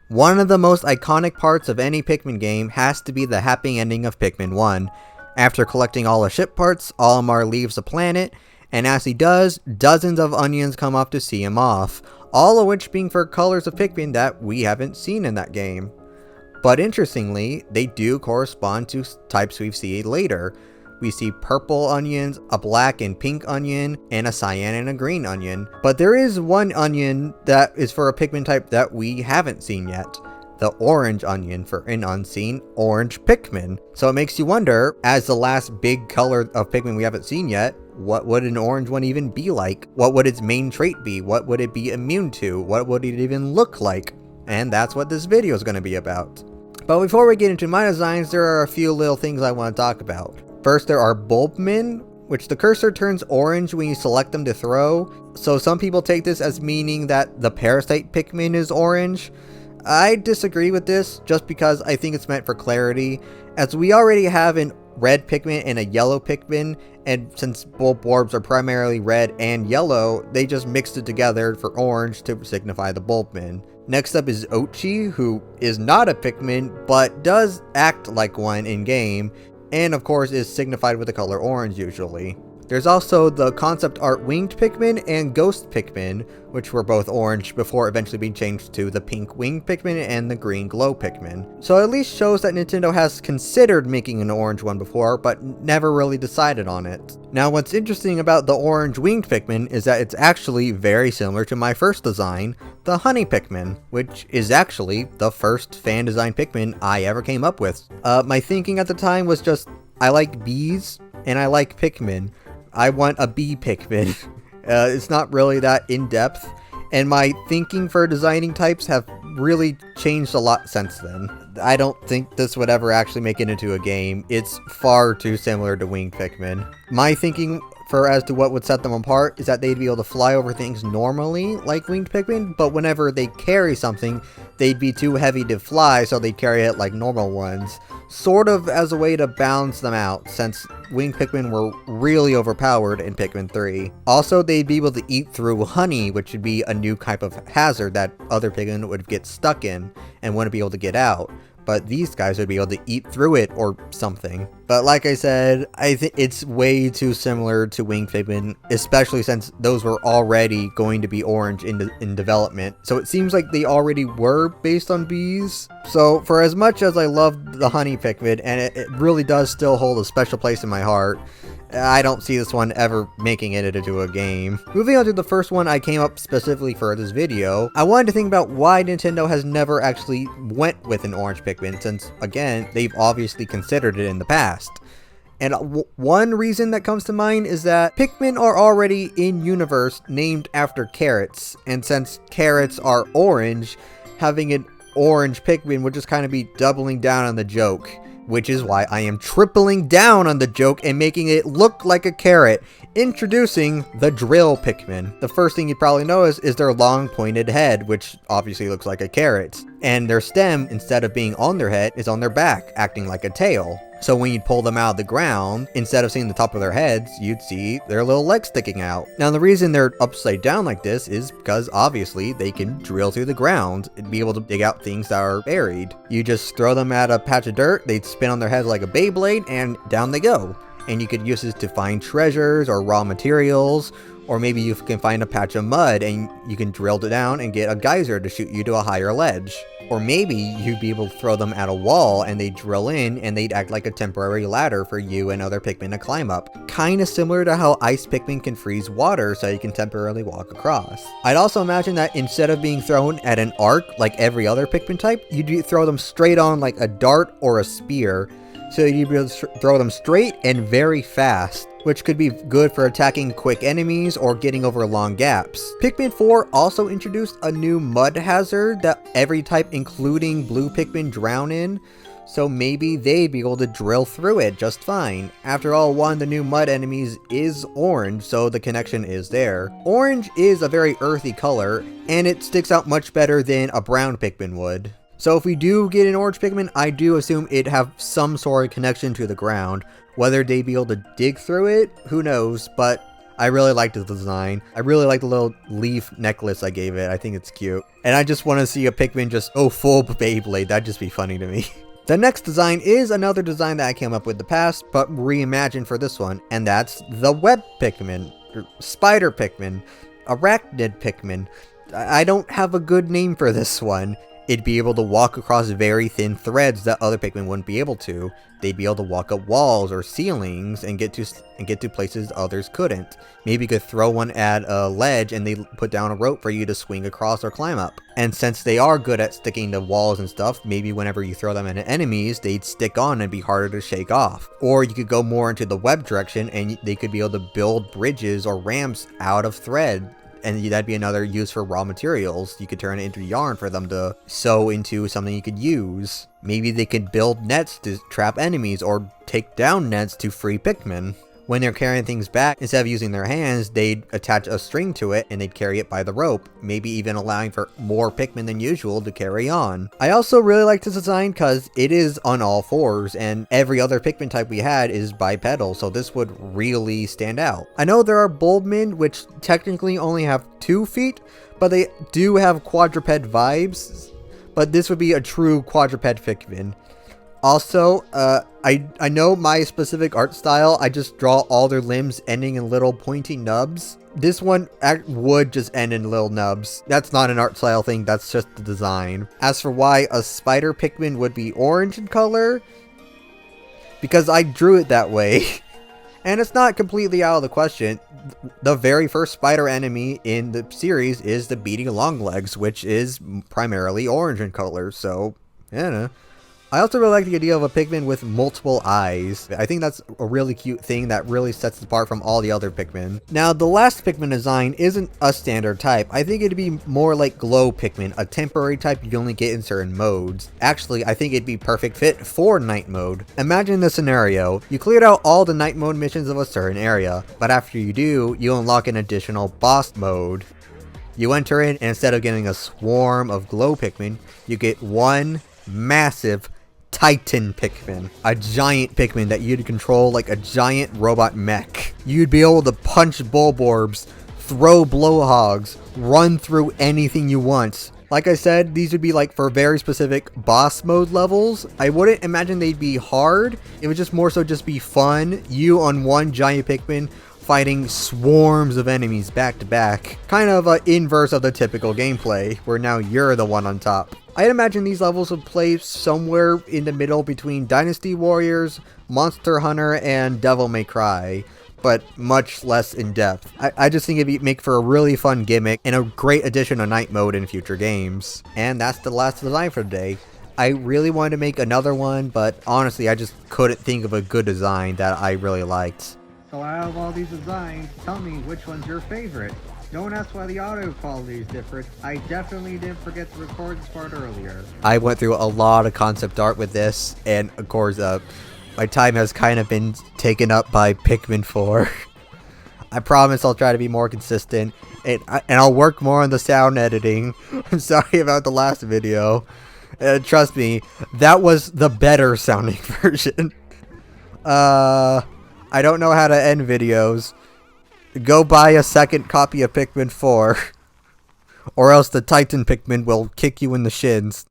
One of the most iconic parts of any Pikmin game has to be the happy ending of Pikmin 1. After collecting all the ship parts, Olimar leaves the planet, and as he does, dozens of onions come up to see him off, all of which being for colors of Pikmin that we haven't seen in that game. But interestingly, they do correspond to types we've seen later. We see purple onions, a black and pink onion, and a cyan and a green onion. But there is one onion that is for a Pikmin type that we haven't seen yet. The orange onion for an unseen Orange Pikmin. So it makes you wonder, as the last big color of Pikmin we haven't seen yet, what would an orange one even be like? What would its main trait be? What would it be immune to? What would it even look like? And that's what this video is going to be about. But before we get into my designs, there are a few little things I want to talk about. First, there are Bulbmin, which the cursor turns orange when you select them to throw. So some people take this as meaning that the Parasite Pikmin is orange. I disagree with this just because I think it's meant for clarity, as we already have a red Pikmin and a yellow Pikmin, and since both Bulbs are primarily red and yellow, they just mixed it together for orange to signify the Bulbmin. Next up is Ochi, who is not a Pikmin, but does act like one in game, and of course is signified with the color orange usually. There's also the concept art Winged Pikmin and Ghost Pikmin, which were both orange before eventually being changed to the pink Winged Pikmin and the green Glow Pikmin. So it at least shows that Nintendo has considered making an orange one before, but never really decided on it. Now what's interesting about the orange Winged Pikmin is that it's actually very similar to my first design, the Honey Pikmin, which is actually the first fan design Pikmin I ever came up with. My thinking at the time was just, I like bees and I like Pikmin. I want a bee Pikmin. It's not really that in-depth, and my thinking for designing types have really changed a lot since then. I don't think this would ever actually make it into a game. It's far too similar to Winged Pikmin. My thinking as to what would set them apart is that they'd be able to fly over things normally like Winged Pikmin, but whenever they carry something, they'd be too heavy to fly, so they'd carry it like normal ones. Sort of as a way to balance them out, since Winged Pikmin were really overpowered in Pikmin 3. Also, they'd be able to eat through honey, which would be a new type of hazard that other Pikmin would get stuck in and wouldn't be able to get out. But these guys would be able to eat through it or something. But like I said, I think it's way too similar to Winged Pikmin, especially since those were already going to be orange in development. So it seems like they already were based on bees. So for as much as I love the Honey Pikmin, and it really does still hold a special place in my heart, I don't see this one ever making it into a game. Moving on to the first one I came up specifically for this video, I wanted to think about why Nintendo has never actually went with an orange Pikmin, since again, they've obviously considered it in the past. And one reason that comes to mind is that Pikmin are already in universe named after carrots, and since carrots are orange, having an orange Pikmin would just kind of be doubling down on the joke. Which is why I am tripling down on the joke and making it look like a carrot. Introducing the Drill Pikmin. The first thing you'd probably notice is their long pointed head, which obviously looks like a carrot. And their stem, instead of being on their head, is on their back, acting like a tail. So when you pull them out of the ground, instead of seeing the top of their heads, you'd see their little legs sticking out. Now the reason they're upside down like this is because obviously they can drill through the ground and be able to dig out things that are buried. You just throw them at a patch of dirt, they'd spin on their heads like a Beyblade, and down they go. And you could use this to find treasures or raw materials, or maybe you can find a patch of mud and you can drill it down and get a geyser to shoot you to a higher ledge. Or maybe you'd be able to throw them at a wall and they'd drill in and they'd act like a temporary ladder for you and other Pikmin to climb up. Kinda similar to how Ice Pikmin can freeze water so you can temporarily walk across. I'd also imagine that instead of being thrown at an arc like every other Pikmin type, you'd throw them straight on like a dart or a spear. So you'd be able to throw them straight and very fast, which could be good for attacking quick enemies or getting over long gaps. Pikmin 4 also introduced a new mud hazard that every type including blue Pikmin drown in, so maybe they'd be able to drill through it just fine. After all, one of the new mud enemies is orange, so the connection is there. Orange is a very earthy color, and it sticks out much better than a brown Pikmin would. So if we do get an orange Pikmin, I do assume it'd have some sort of connection to the ground. Whether they'd be able to dig through it, who knows, but I really like the design. I really like the little leaf necklace I gave it. I think it's cute. And I just want to see a Pikmin just go full Beyblade. That'd just be funny to me. The next design is another design that I came up with in the past, but reimagined for this one, and that's the Web Pikmin, or Spider Pikmin, Arachnid Pikmin. I don't have a good name for this one. It'd be able to walk across very thin threads that other Pikmin wouldn't be able to. They'd be able to walk up walls or ceilings and get to places others couldn't. Maybe you could throw one at a ledge and they put down a rope for you to swing across or climb up. And since they are good at sticking to walls and stuff, maybe whenever you throw them at enemies, they'd stick on and be harder to shake off. Or you could go more into the web direction and they could be able to build bridges or ramps out of thread. And that'd be another use for raw materials. You could turn it into yarn for them to sew into something you could use. Maybe they could build nets to trap enemies or take down nets to free Pikmin. When they're carrying things back, instead of using their hands, they'd attach a string to it and they'd carry it by the rope, maybe even allowing for more Pikmin than usual to carry on. I also really like this design because it is on all fours and every other Pikmin type we had is bipedal, so this would really stand out. I know there are Bulbmin, which technically only have 2 feet, but they do have quadruped vibes, but this would be a true quadruped Pikmin. Also, I know my specific art style, I just draw all their limbs ending in little pointy nubs. This one would just end in little nubs. That's not an art style thing, that's just the design. As for why a spider Pikmin would be orange in color, because I drew it that way. And it's not completely out of the question. The very first spider enemy in the series is the beady longlegs, which is primarily orange in color, so, yeah. I also really like the idea of a Pikmin with multiple eyes. I think that's a really cute thing that really sets it apart from all the other Pikmin. Now, the last Pikmin design isn't a standard type. I think it'd be more like Glow Pikmin, a temporary type you only get in certain modes. Actually, I think it'd be perfect fit for night mode. Imagine the scenario. You cleared out all the night mode missions of a certain area, but after you do, you unlock an additional boss mode. You enter in, and instead of getting a swarm of Glow Pikmin, you get one massive Titan Pikmin. A giant Pikmin that you'd control like a giant robot mech. You'd be able to punch Bulborbs, throw Blowhogs, run through anything you want. Like I said, these would be like for very specific boss mode levels. I wouldn't imagine they'd be hard. It would just more so just be fun. You on one giant Pikmin fighting swarms of enemies back to back. Kind of an inverse of the typical gameplay, where now you're the one on top. I'd imagine these levels would play somewhere in the middle between Dynasty Warriors, Monster Hunter, and Devil May Cry, but much less in depth. I just think it'd make for a really fun gimmick and a great addition to night mode in future games. And that's the last design for today. I really wanted to make another one, but honestly I just couldn't think of a good design that I really liked. So out of all these designs, tell me which one's your favorite. No one asked why the audio quality is different. I definitely didn't forget to record this part earlier. I went through a lot of concept art with this, and of course, my time has kind of been taken up by Pikmin 4. I promise I'll try to be more consistent, and I'll work more on the sound editing. I'm sorry about the last video. Trust me, that was the better sounding version. I don't know how to end videos. Go buy a second copy of Pikmin 4, or else the Titan Pikmin will kick you in the shins.